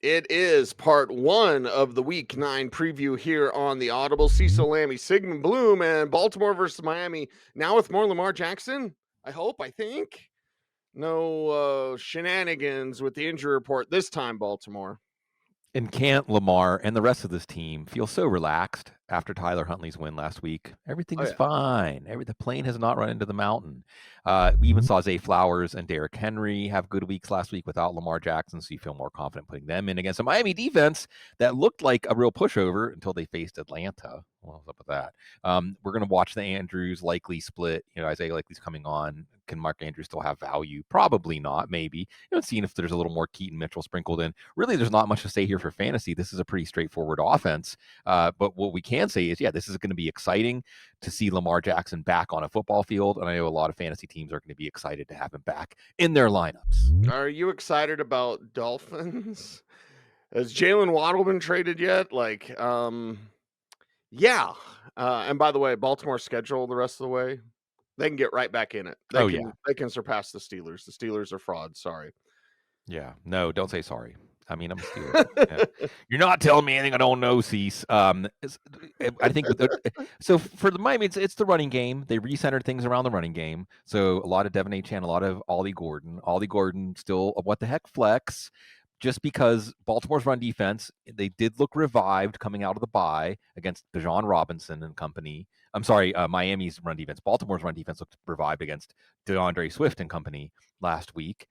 It is part one of the Week 9 preview here on the Audible. Cecil, Lammey, Sigmun, Bloom, and Baltimore versus Miami. Now with more Lamar Jackson. I think. No shenanigans with the injury report this time, Baltimore. And can't Lamar and the rest of this team feel so relaxed after Tyler Huntley's win last week? Everything Oh, is yeah. fine. The plane has not run into the mountain. We even saw Zay Flowers and Derrick Henry have good weeks last week without Lamar Jackson, so you feel more confident putting them in against a Miami defense that looked like a real pushover until they faced Atlanta. What's up with that? We're going to watch the Andrews likely split. Isaiah Likely's coming on. Can Mark Andrews still have value? Probably not. Maybe. Seeing if there's a little more Keaton Mitchell sprinkled in. Really, there's not much to say here for fantasy. This is a pretty straightforward offense. But what we can say is, this is going to be exciting to see Lamar Jackson back on a football field. And I know a lot of fantasy teams are going to be excited to have him back in their lineups. Are you excited about Dolphins? Has Jalen Waddle been traded yet? Yeah. And by the way, Baltimore's schedule the rest of the way, they can get right back in it. They Oh, can yeah. they can surpass the Steelers. The Steelers are frauds. Sorry. Yeah. No, don't say sorry. I mean, I'm a Steeler. Yeah. You're not telling me anything I don't know, Cease. I think so for the Miami, it's the running game. They recentered things around the running game. So a lot of Devin Achane, a lot of Ollie Gordon. Ollie Gordon still a what the heck flex, just because Baltimore's run defense, they did look revived coming out of the bye against Bijan Robinson and company. I'm sorry, Miami's run defense. Baltimore's run defense looked revived against DeAndre Swift and company last week.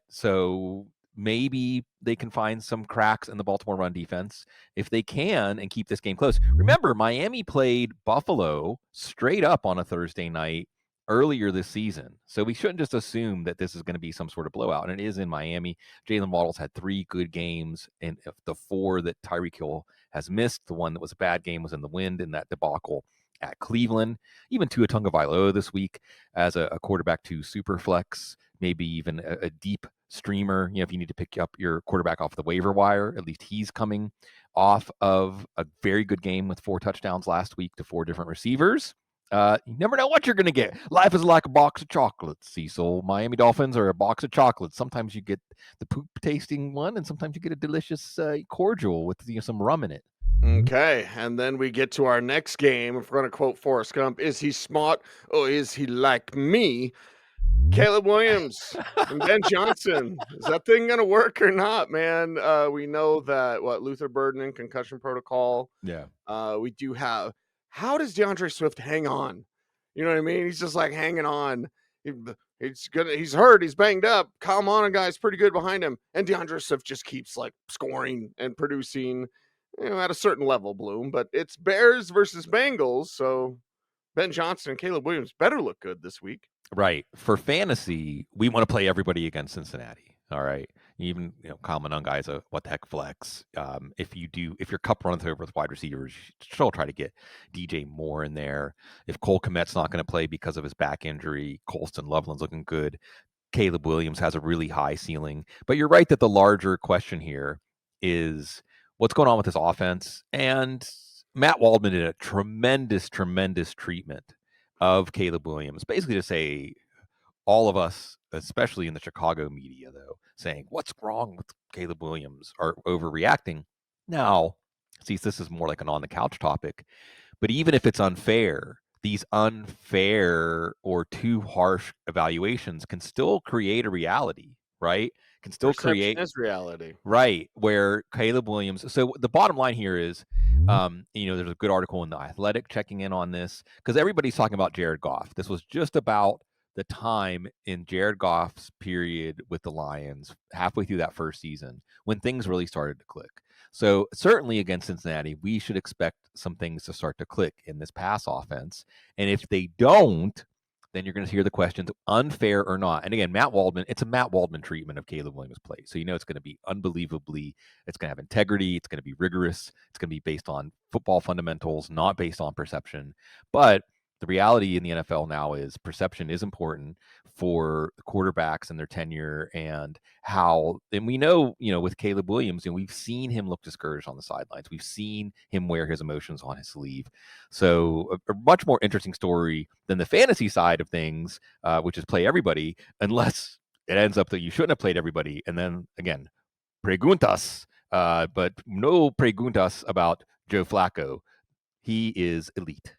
So maybe they can find some cracks in the Baltimore run defense if they can and keep this game close. Remember, Miami played Buffalo straight up on a Thursday night earlier this season. So we shouldn't just assume that this is going to be some sort of blowout. And it is in Miami. Jalen Waddle's had 3 good games, and the 4 that Tyreek Hill has missed, the one that was a bad game was in the wind in that debacle at Cleveland. Even Tua Tagovailoa this week as a quarterback to super flex, maybe even a deep streamer. If you need to pick up your quarterback off the waiver wire, at least he's coming off of a very good game with 4 touchdowns last week to 4 different receivers. You never know what you're going to get. Life is like a box of chocolates, Cecil. Miami Dolphins are a box of chocolates. Sometimes you get the poop tasting one, and sometimes you get a delicious cordial with some rum in it. Okay, and then we get to our next game. If we're going to quote Forrest Gump, is he smart or is he like me? Caleb Williams and Ben Johnson. Is that thing going to work or not, man? We know that Luther Burden and concussion protocol. Yeah. We do have. How does DeAndre Swift hang on? You know what I mean? He's just like hanging on. He's hurt. He's banged up. Kyle Monaghan's pretty good behind him, and DeAndre Swift just keeps like scoring and producing, at a certain level. Bloom, but it's Bears versus Bengals, so Ben Johnson and Caleb Williams better look good this week. Right. For fantasy, we want to play everybody against Cincinnati. All right. Even Kyle Monangai is a what the heck flex. If your cup runs over with wide receivers, you should still try to get DJ Moore in there. If Cole Kmet's not going to play because of his back injury, Colston Loveland's looking good. Caleb Williams has a really high ceiling. But you're right that the larger question here is what's going on with this offense. And Matt Waldman did a tremendous treatment of Caleb Williams, basically to say all of us, especially in the Chicago media, though, saying what's wrong with Caleb Williams are overreacting. Now, see, this is more like an on the couch topic, but even if it's unfair, these unfair or too harsh evaluations can still create a reality, right? Can still Perception create is reality. right where Caleb Williams. So the bottom line here is, there's a good article in The Athletic checking in on this because everybody's talking about Jared Goff. This was just about the time in Jared Goff's period with the Lions, halfway through that first season, when things really started to click. So certainly against Cincinnati, we should expect some things to start to click in this pass offense. And if they don't, then you're going to hear the questions, unfair or not. And again, Matt Waldman, it's a Matt Waldman treatment of Caleb Williams' play. So it's going to be unbelievably, it's going to have integrity, it's going to be rigorous, it's going to be based on football fundamentals, not based on perception. But the reality in the NFL now is perception is important for quarterbacks and their tenure and we know, with Caleb Williams, we've seen him look discouraged on the sidelines. We've seen him wear his emotions on his sleeve. So a much more interesting story than the fantasy side of things, which is play everybody, unless it ends up that you shouldn't have played everybody. And then again, preguntas, but no preguntas about Joe Flacco. He is elite.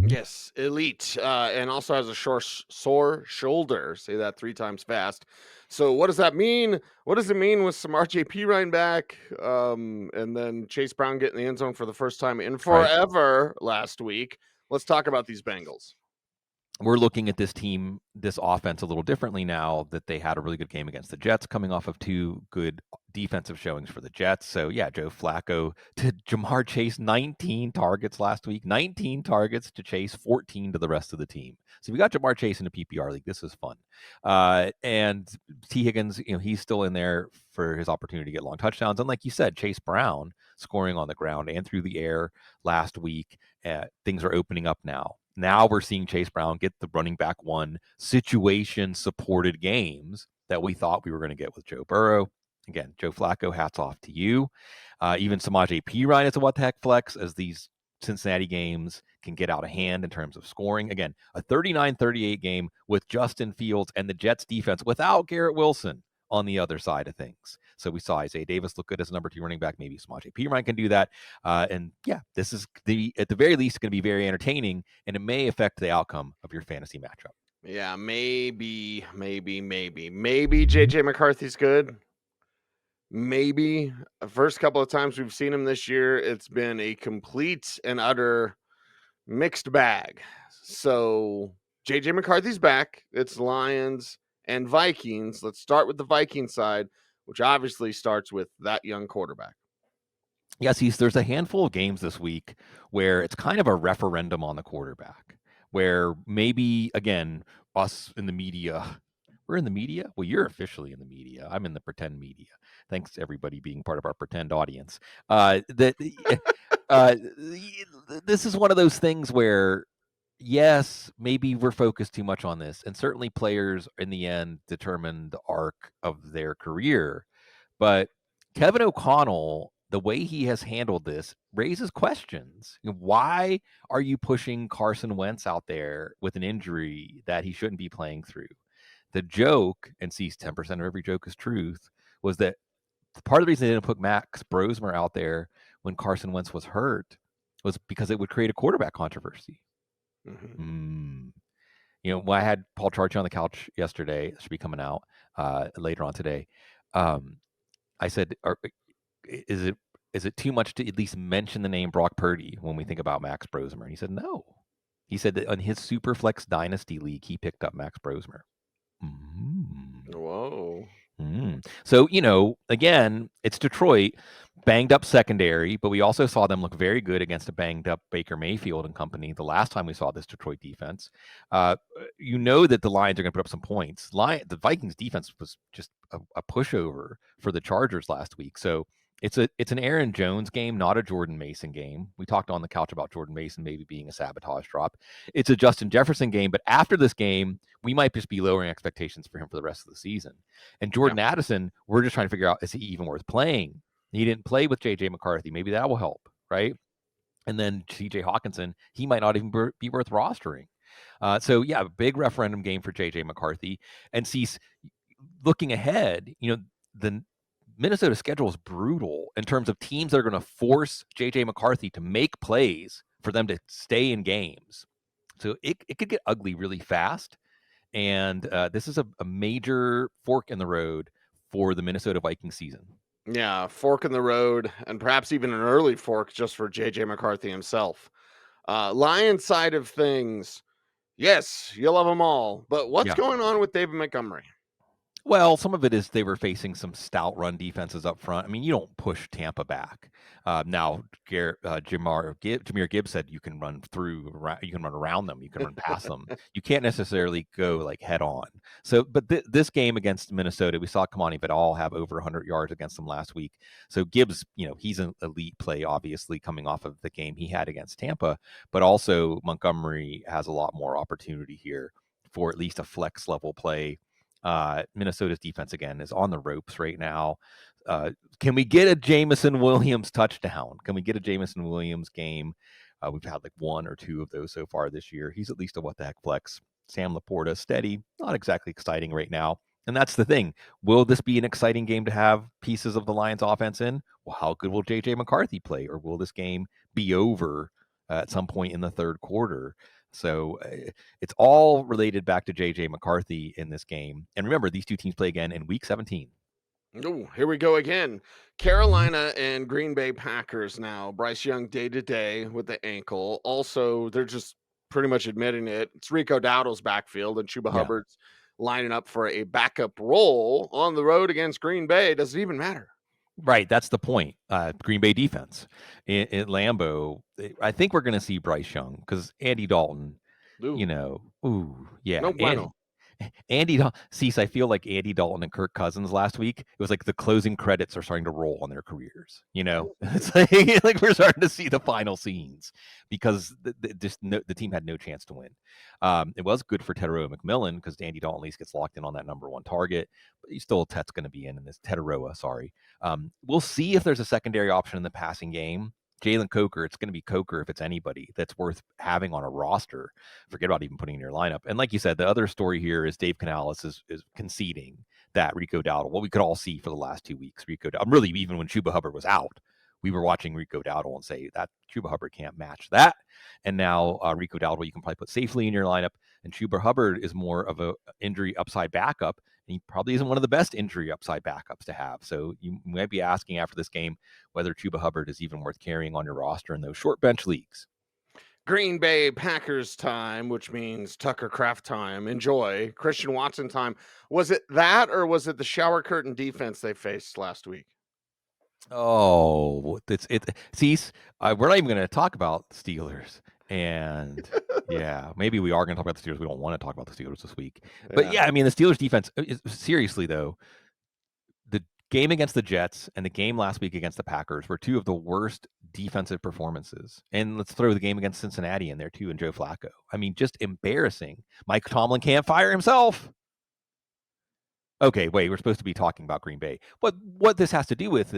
Yes, elite, and also has a sore shoulder. Say that 3 times fast. So what does that mean? What does it mean with some RJP running back, and then Chase Brown getting the end zone for the first time in Right. forever last week? Let's talk about these Bengals. We're looking at this team, this offense a little differently now that they had a really good game against the Jets, coming off of 2 good defensive showings for the Jets. So yeah, Joe Flacco to Jamar Chase, 19 targets last week, 19 targets to Chase, 14 to the rest of the team. So we got Jamar Chase in a PPR league. This is fun. And T. Higgins, he's still in there for his opportunity to get long touchdowns. And like you said, Chase Brown scoring on the ground and through the air last week. Things are opening up now. Now we're seeing Chase Brown get the running back one situation supported games that we thought we were going to get with Joe Burrow. Again, Joe Flacco, hats off to you. Even Samaje Perine is a what the heck flex as these Cincinnati games can get out of hand in terms of scoring. Again, a 39-38 game with Justin Fields and the Jets defense without Garrett Wilson on the other side of things. So we saw Isaiah Davis look good as a number 2 running back. Maybe Samaje Perine can do that. And yeah, this is at the very least going to be very entertaining, and it may affect the outcome of your fantasy matchup. Yeah, maybe JJ McCarthy's good. Maybe. First couple of times we've seen him this year, it's been a complete and utter mixed bag. So JJ McCarthy's back. It's Lions and Vikings. Let's start with the Viking side, which obviously starts with that young quarterback. Yes, there's a handful of games this week where it's kind of a referendum on the quarterback, where maybe, again, us in the media, we're in the media? Well, you're officially in the media. I'm in the pretend media. Thanks to everybody being part of our pretend audience. This is one of those things where, yes, maybe we're focused too much on this, and certainly players in the end determine the arc of their career. But Kevin O'Connell, the way he has handled this raises questions. Why are you pushing Carson Wentz out there with an injury that he shouldn't be playing through? The joke, and sees 10% of every joke is truth, was that part of the reason they didn't put Max Brosmer out there when Carson Wentz was hurt was because it would create a quarterback controversy. Mm-hmm. When I had Paul Charchi on the couch yesterday, it should be coming out later on today. I said, is it too much to at least mention the name Brock Purdy when we think about Max Brosmer? And he said, no. He said that in his Superflex Dynasty League, he picked up Max Brosmer. Whoa. So, again, it's Detroit, banged up secondary, but we also saw them look very good against a banged up Baker Mayfield and company the last time we saw this Detroit defense. That the Lions are going to put up some points. The Vikings defense was just a pushover for the Chargers last week. So it's an Aaron Jones game, not a Jordan Mason game. We talked on the couch about Jordan Mason maybe being a sabotage drop. It's a Justin Jefferson game, but after this game, we might just be lowering expectations for him for the rest of the season. And Jordan Addison, we're just trying to figure out, is he even worth playing? He didn't play with J.J. McCarthy. Maybe that will help, right? And then T.J. Hawkinson, he might not even be worth rostering. So, yeah, a big referendum game for J.J. McCarthy. And looking ahead, the Minnesota schedule is brutal in terms of teams that are going to force J.J. McCarthy to make plays for them to stay in games. So it could get ugly really fast. And this is a major fork in the road for the Minnesota Vikings season. Yeah, fork in the road, and perhaps even an early fork just for JJ McCarthy himself. Lions side of things, yes, you love them all, but what's going on with David Montgomery? Well, some of it is they were facing some stout run defenses up front. I mean, you don't push Tampa back. Now, Jahmyr Gibbs said you can run around them, you can run past them. You can't necessarily go like head on. So, but this game against Minnesota, we saw Kamani Vidal have over 100 yards against them last week. So Gibbs, he's an elite play, obviously coming off of the game he had against Tampa, but also Montgomery has a lot more opportunity here for at least a flex level play. Minnesota's defense again is on the ropes right now. Can we get a Jameson Williams touchdown? Can we get a Jameson Williams game? We've had like 1 or 2 of those so far this year. He's at least a what the heck flex. Sam Laporta, steady, not exactly exciting right now. And that's the thing. Will this be an exciting game to have pieces of the Lions offense in? Well, how good will J.J. McCarthy play? Or will this game be over at some point in the third quarter? So it's all related back to J.J. McCarthy in this game. And remember, these two teams play again in Week 17. Oh, here we go again. Carolina and Green Bay Packers now. Bryce Young day to day with the ankle. Also, they're just pretty much admitting it. It's Rico Dowdle's backfield, and Chuba Yeah. Hubbard's lining up for a backup role on the road against Green Bay. Does it even matter? Right, that's the point. Green Bay defense in Lambeau. I think we're going to see Bryce Young because Andy Dalton. Ooh, Yeah, no bueno. Cease, I feel like Andy Dalton and Kirk Cousins last week. It was like the closing credits are starting to roll on their careers. It's like we're starting to see the final scenes because the team had no chance to win. It was good for Teteroa McMillan because Andy Dalton at least gets locked in on that number one target, but he's still Tet's going to be in this Teteroa. Sorry, we'll see if there's a secondary option in the passing game. Jalen Coker, it's going to be Coker if it's anybody that's worth having on a roster. Forget about even putting in your lineup. And like you said, the other story here is Dave Canales is conceding that Rico Dowdle, what we could all see for the last 2 weeks, Rico Dowdle, really even when Chuba Hubbard was out, we were watching Rico Dowdle and say that Chuba Hubbard can't match that. And now Rico Dowdle, you can probably put safely in your lineup. And Chuba Hubbard is more of a injury upside backup. And he probably isn't one of the best injury upside backups to have. So you might be asking after this game whether Chuba Hubbard is even worth carrying on your roster in those short bench leagues. Green Bay Packers time, which means Tucker Kraft time. Enjoy. Christian Watson time. Was it that or was it the shower curtain defense they faced last week? Oh, Cease, we're not even going to talk about the Steelers. And yeah, maybe we are going to talk about the Steelers. We don't want to talk about the Steelers this week. But yeah, I mean, the Steelers defense, seriously, though, the game against the Jets and the game last week against the Packers were two of the worst defensive performances. And let's throw the game against Cincinnati in there, too, and Joe Flacco. I mean, just embarrassing. Mike Tomlin can't fire himself. Okay, wait, we're supposed to be talking about Green Bay. But what this has to do with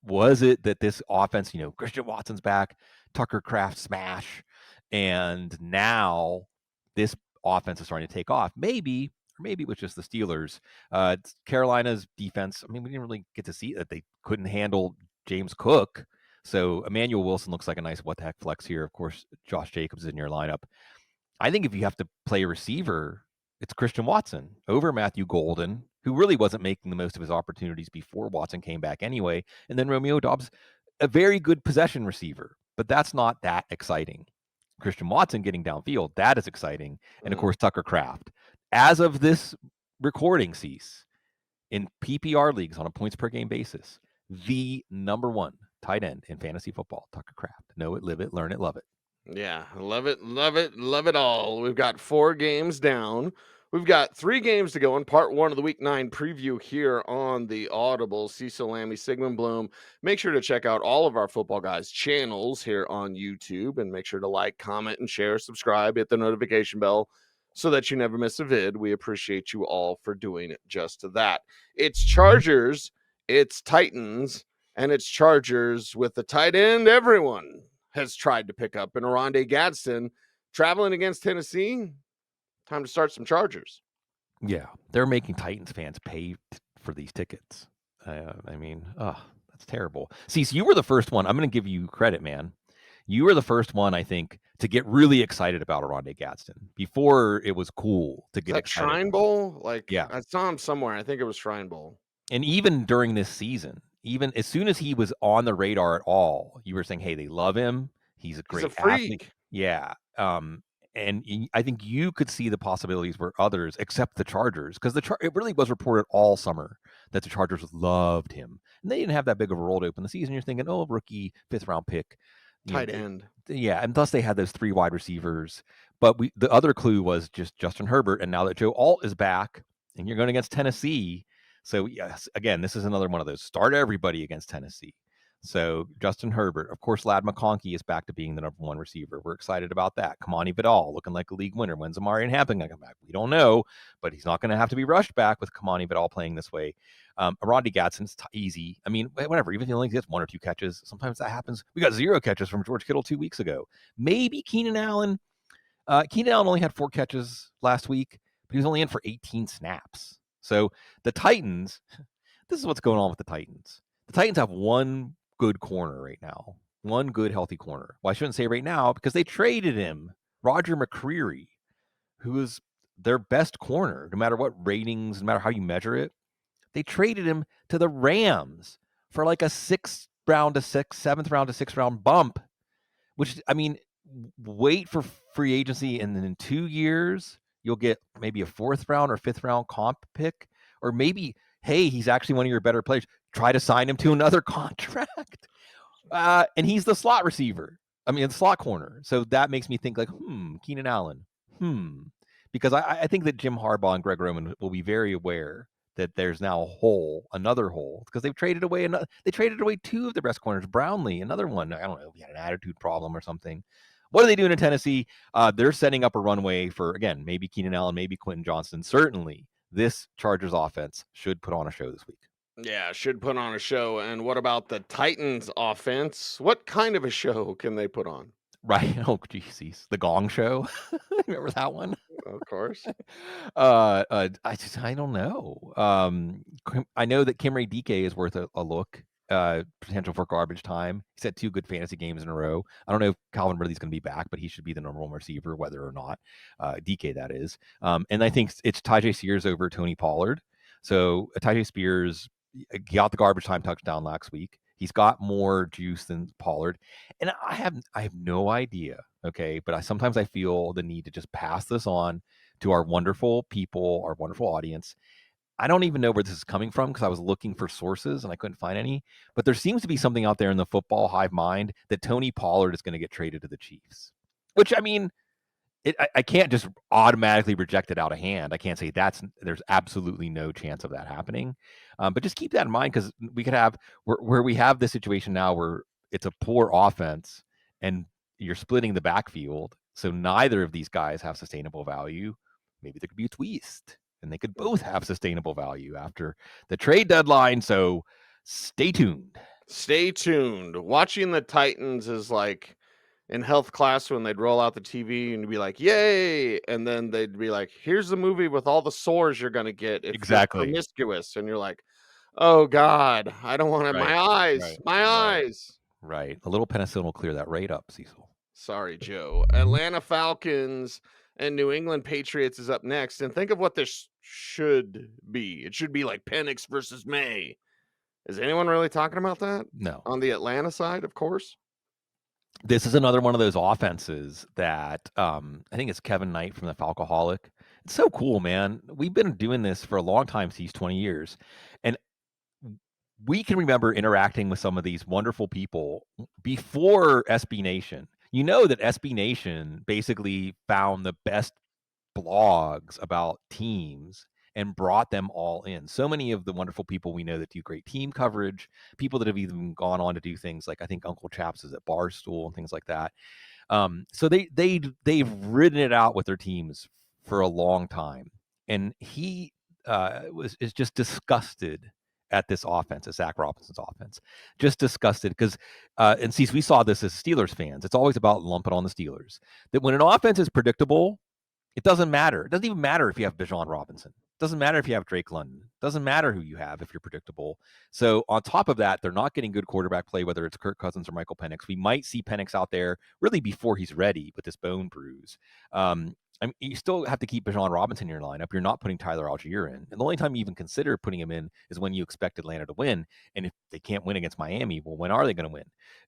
was it that this offense, Christian Watson's back, Tucker Kraft smash, and now this offense is starting to take off? Maybe it was just the Steelers. Carolina's defense, I mean, we didn't really get to see that they couldn't handle James Cook. So Emmanuel Wilson looks like a nice what-the-heck flex here. Of course, Josh Jacobs is in your lineup. I think if you have to play a receiver, it's Christian Watson over Matthew Golden, who really wasn't making the most of his opportunities before Watson came back anyway. And then Romeo Doubs, a very good possession receiver, but that's not that exciting. Christian Watson getting downfield, that is exciting. And of course, Tucker Kraft. As of this recording, Cease, in PPR leagues on a points per game basis, the number one tight end in fantasy football, Tucker Kraft. Know it, live it, learn it, love it. Yeah, love it, love it, love it all. We've got 4 games down. We've got 3 games to go in part 1 of the Week 9 preview here on the Audible. Cecil, Lammey, Sigmun Bloom. Make sure to check out all of our Football Guys channels here on YouTube, and make sure to like, comment, and share, subscribe, hit the notification bell so that you never miss a vid. We appreciate you all for doing just that. It's Chargers, it's Titans, and it's Chargers with the tight end everyone has tried to pick up in Oronde Gadsden traveling against Tennessee. Time to start some Chargers. Yeah, they're making Titans fans pay for these tickets. I mean, that's terrible. See, so you were the first one. I'm going to give you credit, man. You were the first one, I think, to get really excited about Oronde Gadsden before it was cool to get excited. Shrine Bowl? Yeah. I saw him somewhere. I think it was Shrine Bowl. And even during this season, even as soon as he was on the radar at all, you were saying, hey, they love him. He's a great athlete. Yeah. And I think you could see the possibilities where others, except the Chargers, because it really was reported all summer that the Chargers loved him. And they didn't have that big of a role to open the season. You're thinking, oh, rookie, 5th round pick. Tight end. Yeah, and thus they had those 3 wide receivers. But the other clue was just Justin Herbert. And now that Joe Alt is back and you're going against Tennessee. So, yes, again, this is another one of those start everybody against Tennessee. So Justin Herbert, of course, Ladd McConkey is back to being the number 1 receiver. We're excited about that. Kamani Vidal looking like a league winner. When's Amari and Hampton going to come back? We don't know, but he's not going to have to be rushed back with Kamani Vidal playing this way. Oronde Gadsden's easy. I mean, whatever. Even if he only gets 1 or 2 catches, sometimes that happens. We got 0 catches from George Kittle 2 weeks ago. Maybe Keenan Allen. Keenan Allen only had 4 catches last week, but he was only in for 18 snaps. So the Titans, this is what's going on with the Titans. The Titans have one good corner right now, one good healthy corner. Well, I shouldn't say right now because they traded him, Roger McCreary, who is their best corner, no matter what ratings, no matter how you measure it. They traded him to the Rams for like a seventh round to sixth round bump, which, I mean, wait for free agency, and then in 2 years, you'll get maybe a fourth round or fifth round comp pick, or maybe, hey, he's actually one of your better players. Try to sign him to another contract. And he's the slot receiver. I mean, the slot corner. So that makes me think like, Keenan Allen. Because I think that Jim Harbaugh and Greg Roman will be very aware that there's now another hole, because they've traded away two of their best corners. Brownlee, another one. I don't know if he had an attitude problem or something. What are they doing in Tennessee? They're setting up a runway for, again, maybe Keenan Allen, maybe Quentin Johnston. Certainly, this Chargers offense should put on a show this week. Yeah, should put on a show. And what about the Titans offense? What kind of a show can they put on? Right. Oh, geez. The Gong Show. Remember that one? Of course. I don't know. I know that Kimray DK is worth a look. Potential for garbage time. He's had 2 good fantasy games in a row. I don't know if Calvin Ridley's going to be back, but he should be the number 1 receiver, whether or not. DK, that is. And I think it's Tyjae Spears over Tony Pollard. So Tyjae Spears got the garbage time touchdown last week. He's got more juice than Pollard. And I have no idea, okay? But sometimes I feel the need to just pass this on to our wonderful people, our wonderful audience. I don't even know where this is coming from, because I was looking for sources and I couldn't find any. But there seems to be something out there in the football hive mind that Tony Pollard is going to get traded to the Chiefs. Which, I mean, I can't just automatically reject it out of hand. I can't say there's absolutely no chance of that happening. But just keep that in mind, because we could have where we have this situation now where it's a poor offense and you're splitting the backfield. So neither of these guys have sustainable value. Maybe there could be a twist and they could both have sustainable value after the trade deadline. So stay tuned. Stay tuned. Watching the Titans is like in health class when they'd roll out the TV and be like, yay. And then they'd be like, here's the movie with all the sores you're going to get if Exactly. you're promiscuous. And you're like, oh God, I don't want to, Right, my eyes, right, my right. eyes. Right. A little penicillin will clear that right up, Cecil. Sorry, Joe. Atlanta Falcons and New England Patriots is up next. And think of what this should be. It should be like Penix versus May. Is anyone really talking about that? No. On the Atlanta side, of course. This is another one of those offenses that I think it's Kevin Knight from the Falcoholic. It's so cool, man. We've been doing this for a long time, these 20 years. And we can remember interacting with some of these wonderful people before SB Nation. You know that SB Nation basically found the best blogs about teams and brought them all in. So many of the wonderful people we know that do great team coverage, people that have even gone on to do things like, I think Uncle Chaps is at Barstool and things like that. So they've ridden it out with their teams for a long time. And he is just disgusted at this offense, at Zach Robinson's offense. Just disgusted because, and see, we saw this as Steelers fans. It's always about lumping on the Steelers. That when an offense is predictable, it doesn't matter. It doesn't even matter if you have Bijan Robinson. It doesn't matter if you have Drake London. It doesn't matter who you have if you're predictable. So on top of that, they're not getting good quarterback play, whether it's Kirk Cousins or Michael Penix. We might see Penix out there really before he's ready with this bone bruise. I mean, you still have to keep Bijan Robinson in your lineup. You're not putting Tyler Algier in. And the only time you even consider putting him in is when you expect Atlanta to win. And if they can't win against Miami, well, when are they going to win?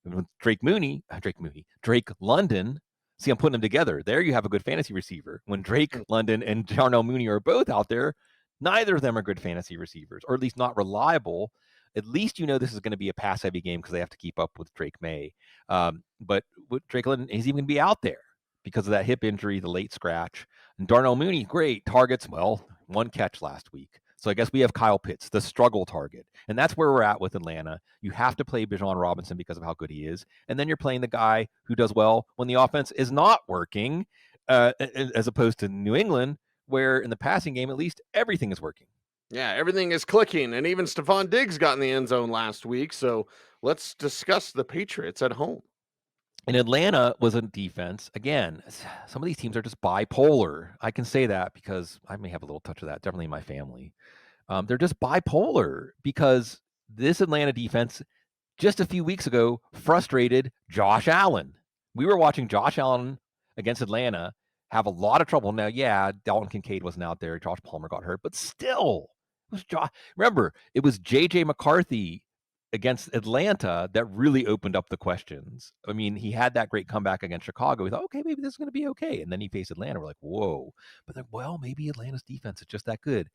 And with Drake London. See, I'm putting them together. There you have a good fantasy receiver. When Drake London and Darnell Mooney are both out there, neither of them are good fantasy receivers, or at least not reliable. At least you know this is going to be a pass-heavy game because they have to keep up with Drake May. But with Drake London, he's even going to be out there because of that hip injury, the late scratch. And Darnell Mooney, great targets. Well, 1 catch last week. So I guess we have Kyle Pitts, the struggle target. And that's where we're at with Atlanta. You have to play Bijan Robinson because of how good he is. And then you're playing the guy who does well when the offense is not working, as opposed to New England, where in the passing game, at least, everything is working. Yeah, everything is clicking. And even Stephon Diggs got in the end zone last week. So let's discuss the Patriots at home. And Atlanta was a defense. Again, some of these teams are just bipolar. I can say that because I may have a little touch of that, definitely in my family. They're just bipolar because this Atlanta defense just a few weeks ago frustrated Josh Allen. We were watching Josh Allen against Atlanta have a lot of trouble. Now, yeah, Dalton Kincaid wasn't out there. Josh Palmer got hurt, but still, it was remember, it was J.J. McCarthy against Atlanta that really opened up the questions. I mean, he had that great comeback against Chicago. We thought, okay, maybe this is going to be okay. And then he faced Atlanta. We're like, whoa. But then, well, maybe Atlanta's defense is just that good.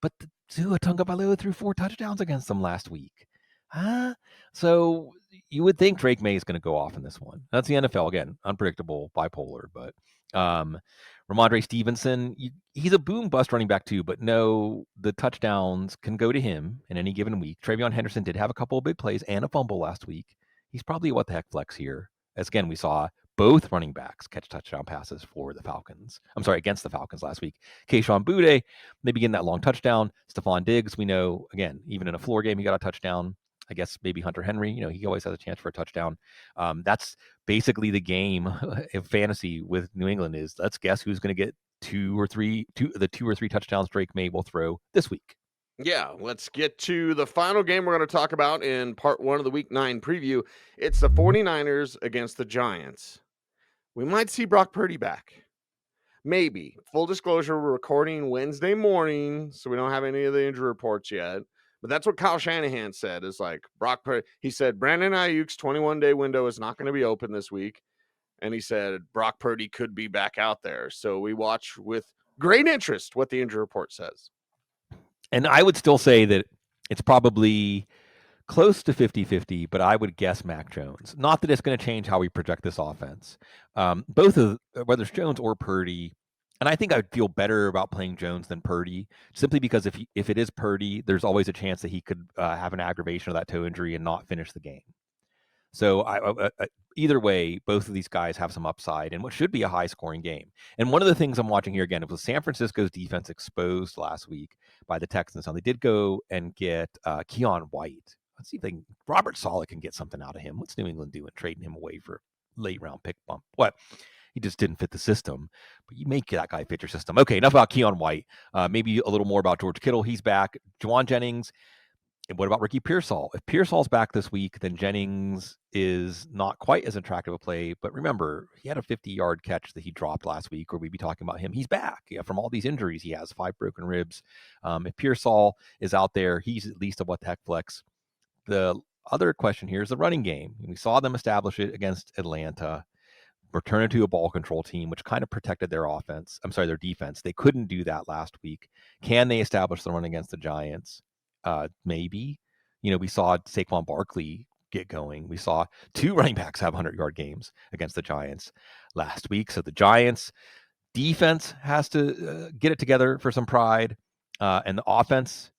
But Tua Tagovailoa threw 4 touchdowns against them last week. Huh? So you would think Drake May is going to go off in this one. That's the NFL again, unpredictable, bipolar. But Ramondre Stevenson, he's a boom bust running back too. But no, the touchdowns can go to him in any given week. Travion Henderson did have a couple of big plays and a fumble last week. He's probably what the heck flex here. As again, we saw both running backs catch touchdown passes for the Falcons. I'm sorry, against the Falcons last week. Kayshon Boutte, maybe getting that long touchdown. Stephon Diggs, we know, again, even in a floor game, he got a touchdown. I guess maybe Hunter Henry, he always has a chance for a touchdown. That's basically the game of fantasy with New England is let's guess who's going to get two or three touchdowns Drake May will throw this week. Yeah, let's get to the final game we're going to talk about in part 1 of the Week 9 preview. It's the 49ers against the Giants. We might see Brock Purdy back. Maybe. Full disclosure, we're recording Wednesday morning, so we don't have any of the injury reports yet. But that's what Kyle Shanahan said, is like Brock Purdy. He said Brandon Ayuk's 21-day window is not going to be open this week. And he said Brock Purdy could be back out there. So we watch with great interest what the injury report says. And I would still say that it's probably close to 50-50, but I would guess Mac Jones. Not that it's going to change how we project this offense. Both of whether it's Jones or Purdy, and I think I'd feel better about playing Jones than Purdy, simply because if it is Purdy, there's always a chance that he could have an aggravation of that toe injury and not finish the game. So either way, both of these guys have some upside in what should be a high-scoring game. And one of the things I'm watching here again, it was San Francisco's defense exposed last week by the Texans. Now they did go and get Keon White. Let's see if Robert Saleh can get something out of him. What's New England doing, trading him away for late round pick bump? What? He just didn't fit the system. But you make that guy fit your system. Okay, enough about Keon White. Maybe a little more about George Kittle. He's back. Juwan Jennings. And what about Ricky Pearsall? If Pearsall's back this week, then Jennings is not quite as attractive a play. But remember, he had a 50-yard catch that he dropped last week, or we'd be talking about him. He's back from all these injuries. He has 5 broken ribs. If Pearsall is out there, he's at least a what the heck flex. The other question here is the running game. We saw them establish it against Atlanta, return it to a ball control team, which kind of protected their their defense. They couldn't do that last week. Can they establish the run against the Giants? Maybe. We saw Saquon Barkley get going. We saw 2 running backs have 100-yard games against the Giants last week. So the Giants defense has to get it together for some pride. And the offense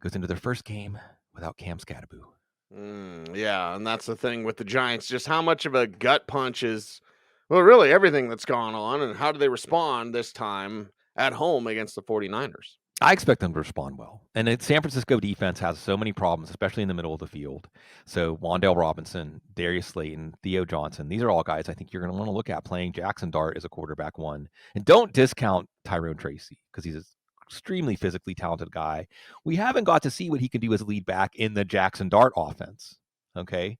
goes into their first game without Cam Scatterboo. Yeah, and that's the thing with the Giants, just how much of a gut punch is, well, really everything that's gone on, and how do they respond this time at home against the 49ers? I expect them to respond well. And the San Francisco defense has so many problems, especially in the middle of the field. So Wan'Dale Robinson, Darius Slayton, Theo Johnson, these are all guys I think you're going to want to look at playing Jackson Dart as a quarterback 1. And don't discount Tyrone Tracy because he's an extremely physically talented guy. We haven't got to see what he can do as a lead back in the Jackson Dart offense, okay?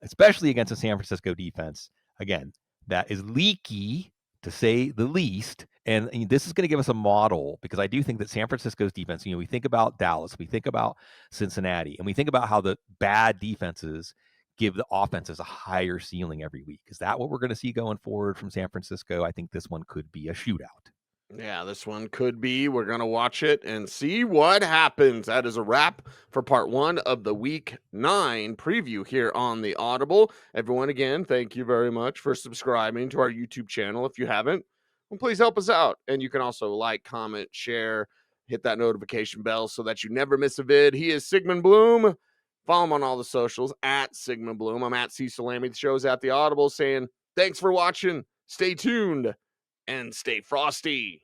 Especially against a San Francisco defense, again, that is leaky, to say the least. And this is going to give us a model, because I do think that San Francisco's defense, we think about Dallas, we think about Cincinnati, and we think about how the bad defenses give the offenses a higher ceiling every week. Is that what we're going to see going forward from San Francisco? I think this one could be a shootout. Yeah, this one could be. We're going to watch it and see what happens. That is a wrap for part 1 of the Week 9 preview here on the Audible. Everyone, again, thank you very much for subscribing to our YouTube channel. If you haven't, well, please help us out. And you can also like, comment, share, hit that notification bell so that you never miss a vid. He is Sigmun Bloom. Follow him on all the socials at Sigmun Bloom. I'm at Cecil Lammey. The show's at the Audible, saying thanks for watching. Stay tuned and stay frosty.